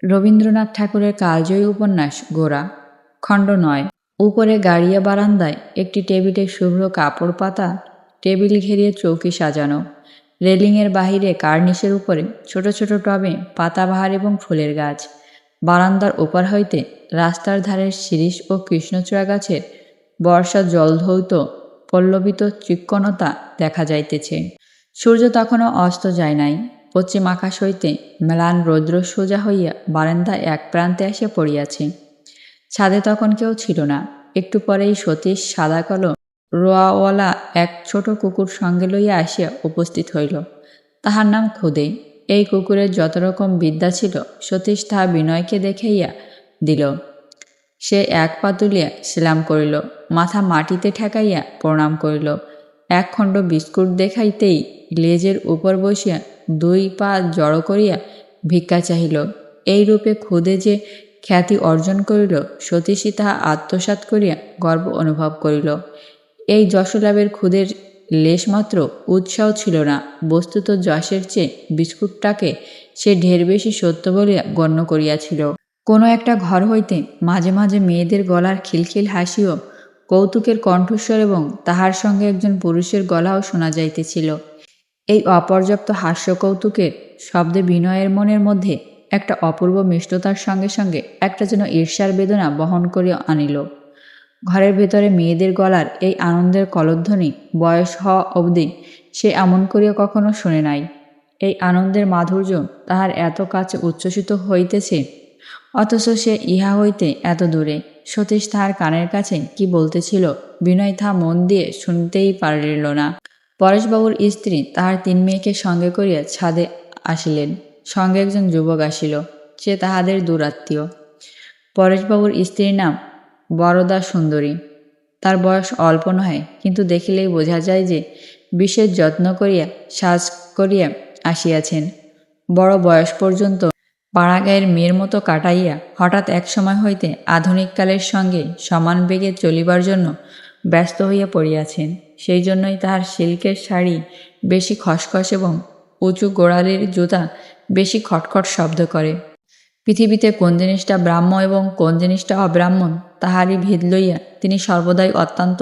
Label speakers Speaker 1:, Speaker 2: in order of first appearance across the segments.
Speaker 1: রবীন্দ্রনাথ ঠাকুরের কালজয়ী উপন্যাস গোরা, খণ্ড ৯। উপরে গাড়িয়া বারান্দায় একটি টেবিলে শুভ্র কাপড় পাতা, টেবিল ঘেরিয়ে চৌকি সাজানো, রেলিংয়ের বাহিরে কার্নিশের উপরে ছোট ছোট টবে পাতাবাহার এবং ফুলের গাছ। বারান্দার ওপার হইতে রাস্তার ধারের শিরীষ ও কৃষ্ণচূড়া গাছের বর্ষা জলধৌত পল্লবিত চিক্কণতা দেখা যাইতেছে। সূর্য তখনও অস্ত যায় নাই। পশ্চিম আকাশ হইতে ম্লান রৌদ্র সোজা হইয়া বারান্দায় এক প্রান্তে আসিয়া পড়িয়াছে। ছাদে তখন কেউ ছিল না। একটু পরেই সতীশ সাদা কালো রোয়াওয়ালা এক ছোট কুকুর সঙ্গে লইয়া আসিয়া উপস্থিত হইল। তাহার নাম খুদে। এই কুকুরের যত রকম বিদ্যা ছিল সতীশ তাহা বিনয়কে দেখাইয়া দিল। সে এক পা তুলিয়া সেলাম করিল, মাথা মাটিতে ঠেকাইয়া প্রণাম করিল। এক খণ্ড বিস্কুট দেখাইতেই লেজের উপর বসিয়া দুই পা জড়ো করিয়া ভিক্ষা চাহিল। এই রূপে খুদে যে খ্যাতি অর্জন করিল সতীশই তাহা আত্মসাৎ করিয়া গর্ব অনুভব করিল। এই যশলাভের খুদের লেশমাত্র উৎসাহ ছিল না। বস্তুত যশের চেয়ে বিস্কুটটাকে সে ঢের বেশি সত্য বলিয়া গণ্য করিয়াছিল। কোনো একটা ঘর হইতে মাঝে মাঝে মেয়েদের গলার খিলখিল হাসিও, কৌতুকের কণ্ঠস্বর এবং তাহার সঙ্গে একজন পুরুষের গলাও শোনা যাইতেছিল। এই অপর্যাপ্ত হাস্য কৌতুকের শব্দে বিনয়ের মনের মধ্যে একটা অপূর্ব মিষ্টতার সঙ্গে সঙ্গে একটা যেন ঈর্ষার বেদনা বহন করিয়া আনিল। ঘরের ভেতরে মেয়েদের গলার এই আনন্দের কলধ্বনি বয়স হওয়া অবধি সে এমন করিয়া কখনো শোনে নাই। এই আনন্দের মাধুর্য তাহার এত কাছে উচ্ছ্বসিত হইতেছে, অথচ সে ইহা হইতে এত দূরে। সতীশ তাহার কানের কাছে কি বলতেছিল বিনয় তাহা মন দিয়ে শুনতেই পারিল না। পরেশবাবুর স্ত্রী তাহার ৩ মেয়েকে সঙ্গে করিয়া ছাদে আসিলেন। সঙ্গে একজন যুবক আসিল, সে তাহাদের দূরাত্মীয়। পরেশবাবুর স্ত্রীর নাম বরদা সুন্দরী। তার বয়স অল্প নহে, কিন্তু দেখিলেই বোঝা যায় যে বিশেষ যত্ন করিয়া সাজ করিয়া আসিয়াছেন। বড় বয়স পর্যন্ত পাড়াগাঁয়ের মেয়ের মতো কাটাইয়া হঠাৎ এক সময় হইতে আধুনিক কালের সঙ্গে সমান বেগে চলিবার জন্য ব্যস্ত হইয়া পড়িয়াছেন। সেই জন্যই তাহার সিল্কের শাড়ি বেশি খসখস এবং উঁচু গোড়ালির জুতা বেশি খটখট শব্দ করে। পৃথিবীতে কোন জিনিসটা ব্রাহ্ম এবং কোন জিনিসটা অব্রাহ্মণ তাহারই ভেদ লইয়া তিনি সর্বদাই অত্যন্ত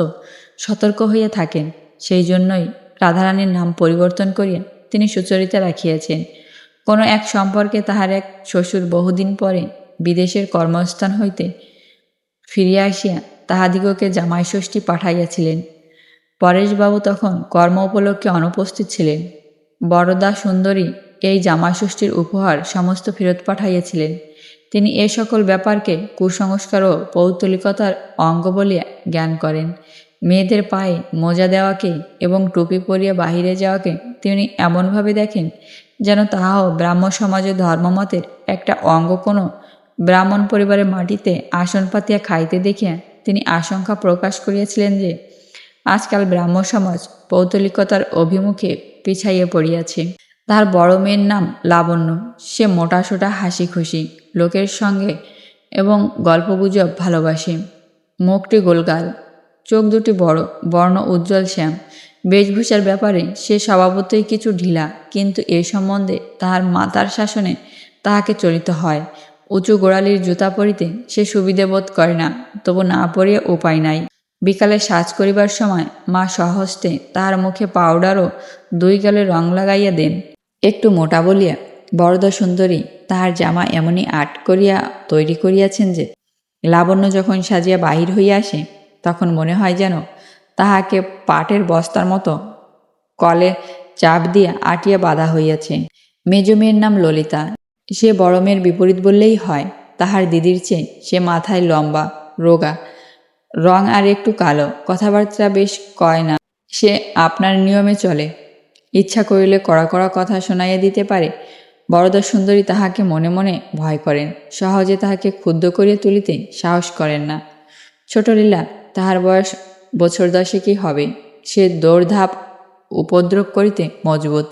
Speaker 1: সতর্ক হইয়া থাকেন। সেই জন্যই রাধারানীর নাম পরিবর্তন করিয়া তিনি সুচরিতা রাখিয়াছেন। কোনো এক সম্পর্কে তাহার এক শ্বশুর বহুদিন পরে বিদেশের কর্মস্থান হইতে ফিরিয়া আসিয়া তাহাদিগকে জামাইষষ্ঠী পাঠাইয়াছিলেন। পরেশবাবু তখন কর্ম উপলক্ষে অনুপস্থিত ছিলেন। বরদা সুন্দরী এই জামাইষষ্ঠীর উপহার সমস্ত ফেরত পাঠাইয়াছিলেন। তিনি এ সকল ব্যাপারকে কুসংস্কার ও পৌত্তলিকতার অঙ্গ বলিয়া জ্ঞান করেন। মেয়েদের পায়ে মোজা দেওয়াকে এবং টুপি পরিয়া বাহিরে যাওয়াকে তিনি এমনভাবে দেখেন যেন তাহাও ব্রাহ্ম সমাজের ধর্মমতের একটা অঙ্গ। কোনো ব্রাহ্মণ পরিবারের মাটিতে আসন পাতিয়া খাইতে দেখিয়া তিনি আশঙ্কা প্রকাশ করিয়াছিলেন যে আজকাল ব্রাহ্ম সমাজ পৌত্তলিকতার অভিমুখে পিছাইয়া পড়িয়াছে। তাহার বড় মেয়ের নাম লাবণ্য। সে মোটাসোটা হাসি খুশি, লোকের সঙ্গে এবং গল্পগুজব ভালোবাসে। মুখটি গোলগাল, চোখ দুটি বড়, বর্ণ উজ্জ্বল শ্যাম। বেশভূষার ব্যাপারে সে স্বভাবতই কিছু ঢিলা, কিন্তু এ সম্বন্ধে তাহার মাতার শাসনে তাহাকে চলিতে হয়। উঁচু গোড়ালির জুতা পরিতে সে সুবিধে বোধ করে না, তবু না পরিয়া উপায় নাই। বিকালে সাজ করিবার সময় মা স্বহস্তে তাহার মুখে পাউডার ও 2 গালে রং লাগাইয়া দেন। একটু মোটা বলিয়া বরদা সুন্দরী তাহার জামা এমনই আট করিয়া তৈরি করিয়াছেন যে লাবণ্য যখন সাজিয়া বাহির হইয়া আসে তখন মনে হয় যেন তাহাকে পাটের বস্তার মতো কলে চাপ দিয়া আটিয়া বাঁধা হইয়াছে। মেজ মেয়ের নাম ললিতা। সে বড় মেয়ের বিপরীত বললেই হয়। তাহার দিদির চেয়ে সে মাথায় লম্বা, রোগা, রং আর একটু কালো, কথাবার্তা বেশ কয় না। সে আপনার নিয়মে চলে, ইচ্ছা করিলে কড়া কড়া কথা শোনাইয়া দিতে পারে। বরদা সুন্দরী তাহাকে মনে মনে ভয় করেন, সহজে তাহাকে ক্ষুব্ধ করিয়া তুলিতে সাহস করেন না। ছোট লীলা, তাহার বয়স বছর 10 হবে। সে দৌড়ধাপ উপদ্রব করিতে মজবুত।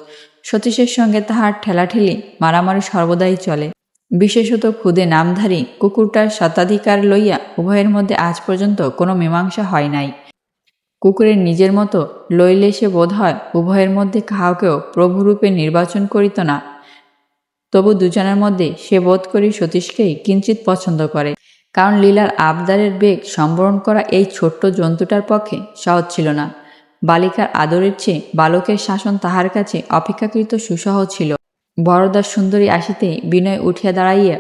Speaker 1: সতীশের সঙ্গে তাহার ঠেলাঠেলি মারামারি সর্বদাই চলে। বিশেষত খুদে নামধারী কুকুরটার স্বত্বাধিকার লইয়া উভয়ের মধ্যে আজ পর্যন্ত কোনো মীমাংসা হয় নাই। কুকুরের নিজের মতো লইলে সে বোধ হয় উভয়ের মধ্যে কাহাকেও প্রভুরূপে নির্বাচন করিত না। তবু দুজনের মধ্যে সে বোধ করি সতীশকেই কিঞ্চিত পছন্দ করে, কারণ লীলার আবদারের বেগ সম্বরণ করা এই ছোট্ট জন্তুটার পক্ষে সহজ ছিল না। বালিকার আদরের চেয়ে বালকের শাসন তাহার কাছে অপেক্ষাকৃত সুসহ ছিল। বরদার সুন্দরী আসিতেই বিনয় উঠিয়া দাঁড়াইয়া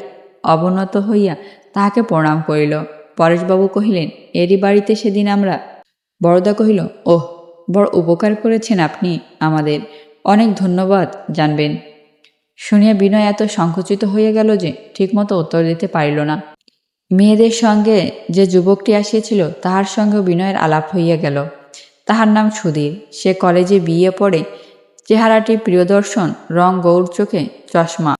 Speaker 1: অবনত হইয়া তাহাকে প্রণাম করিল। পরেশবাবু কহিলেন, এরই বাড়িতে সেদিন আমরা। বরদা কহিল, ওহ, বড় উপকার করেছেন আপনি আমাদের, অনেক ধন্যবাদ জানবেন। শুনিয়া বিনয় এত সংকুচিত হইয়া গেল যে ঠিকমতো উত্তর দিতে পারিল না। মেয়েদের সঙ্গে যে যুবকটি আসিয়াছিল তাহার সঙ্গেও বিনয়ের আলাপ হইয়া গেল। তাহার নাম সুধীর। সে কলেজে বিয়ে পড়ে। চেহারাটি প্রিয়দর্শন, রং গৌর চোখে, চশমা,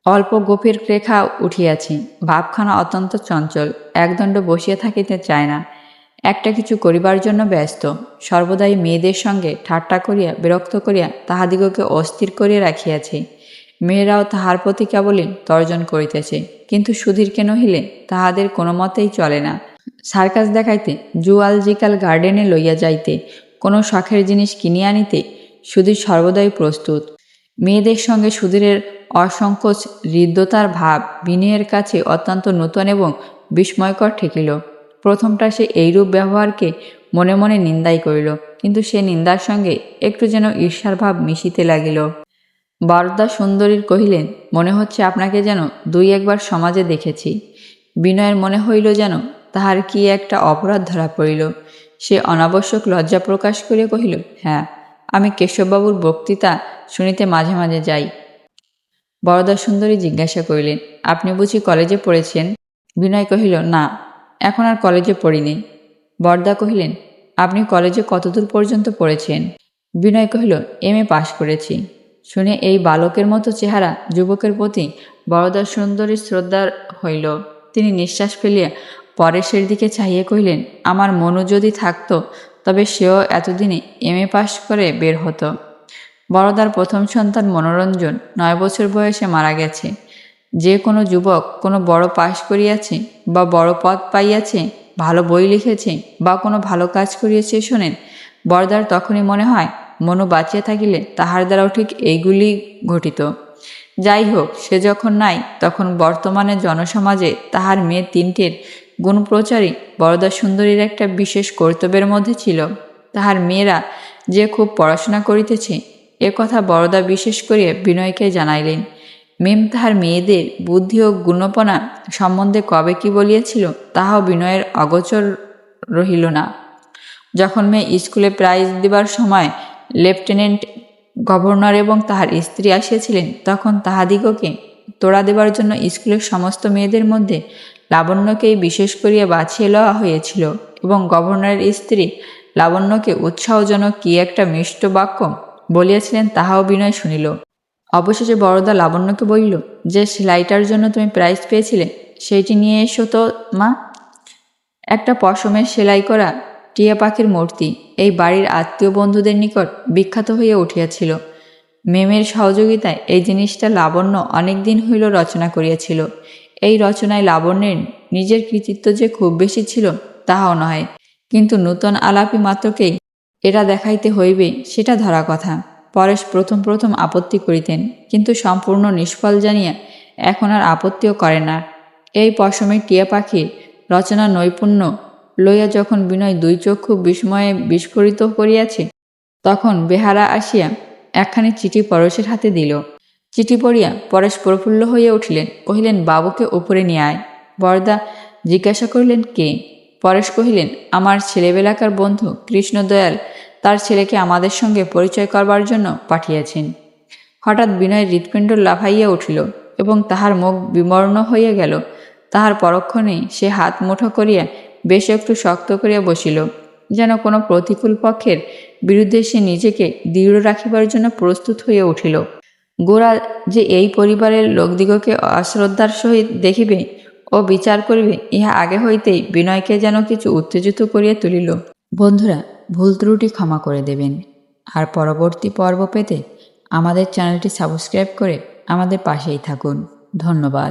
Speaker 1: অল্প গভীর রেখা উঠিয়াছে, ভাবখানা অত্যন্ত চঞ্চল, একদণ্ড বসিয়া থাকিতে চায় না, একটা কিছু করিবার জন্য ব্যস্ত। সর্বদাই মেয়েদের সঙ্গে ঠাট্টা করিয়া বিরক্ত করিয়া তাহাদিগকে অস্থির করিয়া রাখিয়াছে। মেয়েরাও তাহার প্রতি কেবলই তর্জন করিতেছে, কিন্তু সুধীরকে নহিলে তাহাদের কোনো মতেই চলে না। সার্কাস দেখাইতে, জুওলজিক্যাল গার্ডেনে লইয়া যাইতে, কোনো শখের জিনিস কিনিয়া আনিতে সুধীর সর্বদাই প্রস্তুত। মেয়েদের সঙ্গে সুধীরের অসংকোচ হৃদ্যতার ভাব বিনয়ের কাছে অত্যন্ত নূতন এবং বিস্ময়কর ঠেকিল। প্রথমটা সে এইরূপ ব্যবহারকে মনে মনে নিন্দাই করিল, কিন্তু সে নিন্দার সঙ্গে একটু যেন ঈর্ষার ভাব মিশিতে লাগিল। বরদা সুন্দরীর কহিলেন, মনে হচ্ছে আপনাকে যেন দুই একবার সমাজে দেখেছি। বিনয়ের মনে হইল যেন তাহার কি একটা অপরাধ ধরা পড়িল। সে অনাবশ্যক লজ্জা প্রকাশ করিয়া কহিল, হ্যাঁ, আমি কেশববাবুর বক্তৃতা শুনিতে মাঝে মাঝে যাই। বরদা সুন্দরী জিজ্ঞাসা করিলেন, আপনি বুঝি কলেজে পড়েছেন? বিনয় কহিল, না, এখন আর কলেজে পড়িনি। বরদা কহিলেন, আপনি কলেজে কতদূর পর্যন্ত পড়েছেন? বিনয় কহিল, এম.এ. পাশ করেছি। শুনে এই বালকের মতো চেহারা যুবকের প্রতি বরদা সুন্দরী শ্রদ্ধার হইল। তিনি নিঃশ্বাস ফেলিয়া পরেশের দিকে চাহিয়া কহিলেন, আমার মনু যদি থাকত তবে সেও এতদিনে এম.এ. পাশ করে বের হতো। বরদার প্রথম সন্তান মনোরঞ্জন 9 বছর বয়সে মারা গেছে। যে কোনো যুবক কোনো বড় পাশ করিয়াছে বা বড় পদ পাইয়াছে, ভালো বই লিখেছে বা কোনো ভালো কাজ করিয়াছে শোনেন, বরদার তখনই মনে হয় মনু বাঁচিয়া থাকিলে তাহার দ্বারাও ঠিক এইগুলি ঘটিত। যাই হোক, সে যখন নাই, তখন বর্তমানে জনসমাজে তাহার মেয়ে তিনটের গুণপ্রচারই বরদা সুন্দরীর একটা বিশেষ কর্তব্যের মধ্যে ছিল। তাহার মেয়েরা যে খুব পড়াশোনা করিতেছে, এ কথা বরদা বিশেষ করিয়া বিনয়কে জানাইলেন। মেম তাহার মেয়েদের বুদ্ধি ও গুণপনা সম্বন্ধে কবে কি বলিয়াছিল তাহাও বিনয়ের অগোচর রহিল না। যখন মেয়ে স্কুলে প্রাইজ দিবার সময় লেফটেন্যান্ট গভর্নর এবং তাহার স্ত্রী আসিয়াছিলেন, তখন তাহাদিগকে তোড়া দেবার জন্য স্কুলের সমস্ত মেয়েদের মধ্যে লাবণ্যকেই বিশেষ করিয়া বাছিয়ে লওয়া হয়েছিল, এবং গভর্নরের স্ত্রী লাবণ্যকে উৎসাহজনক কি একটা মিষ্ট বাক্য বলিয়াছিলেন তাহাও বিনয় শুনিল। অবশেষে বরদা লাবণ্যকে বলিল, যে সেলাইটার জন্য তুমি প্রাইজ পেয়েছিলে সেইটি নিয়ে এসো তো মা। একটা পশমের সেলাই করা টিয়া পাখির মূর্তি এই বাড়ির আত্মীয় বন্ধুদের নিকট বিখ্যাত হইয়া উঠিয়াছিল। মেমের সহযোগিতায় এই জিনিসটা লাবণ্য অনেক দিন হইল রচনা করিয়াছিল। এই রচনায় লাবণ্যের নিজের কৃতিত্ব যে খুব বেশি ছিল তাহাও নয়, কিন্তু নূতন আলাপী মাত্রকেই এটা দেখাইতে হইবে সেটা ধরা কথা। পরেশ প্রথম প্রথম আপত্তি করিতেন, কিন্তু সম্পূর্ণ নিষ্ফল জানিয়া এখন আর আপত্তিও করে না। এই পশমের টিয়া পাখির রচনা নৈপুণ্য লইয়া যখন বিনয় দুই চক্ষু বিস্ময়ে বিস্ফোরিত করিয়াছে, তখন বেহারা আসিয়া একখানি চিঠি পরেশের হাতে দিল। চিঠি পড়িয়া পরেশ প্রফুল্ল হইয়া উঠিলেন, কহিলেন, বাবুকে উপরে নিয়ে আয়। বরদা জিজ্ঞাসা করিলেন, কে? পরেশ কহিলেন, আমার ছেলেবেলাকার বন্ধু কৃষ্ণদয়াল তার ছেলেকে আমাদের সঙ্গে পরিচয় করবার জন্য পাঠিয়েছেন। হঠাৎ বিনয়ের হৃৎপিণ্ড লাফাইয়া উঠিল এবং তাহার মুখ বিমর্ণ হইয়া গেল। তাহার পরক্ষণেই সে হাত মুঠো করিয়া বেশ একটু শক্ত করিয়া বসিল, যেন কোনো প্রতিকূল পক্ষের বিরুদ্ধে সে নিজেকে দৃঢ় রাখিবার জন্য প্রস্তুত হইয়া উঠিল। গোরা যে এই পরিবারের লোকদিগকে অশ্রদ্ধার সহিত দেখিবে ও বিচার করিবে, ইহা আগে হইতেই বিনয়কে যেন কিছু উত্তেজিত করিয়া তুলিল। বন্ধুরা, ভুল ত্রুটি ক্ষমা করে দেবেন। আর পরবর্তী পর্ব পেতে আমাদের চ্যানেলটি সাবস্ক্রাইব করে আমাদের পাশেই থাকুন। ধন্যবাদ।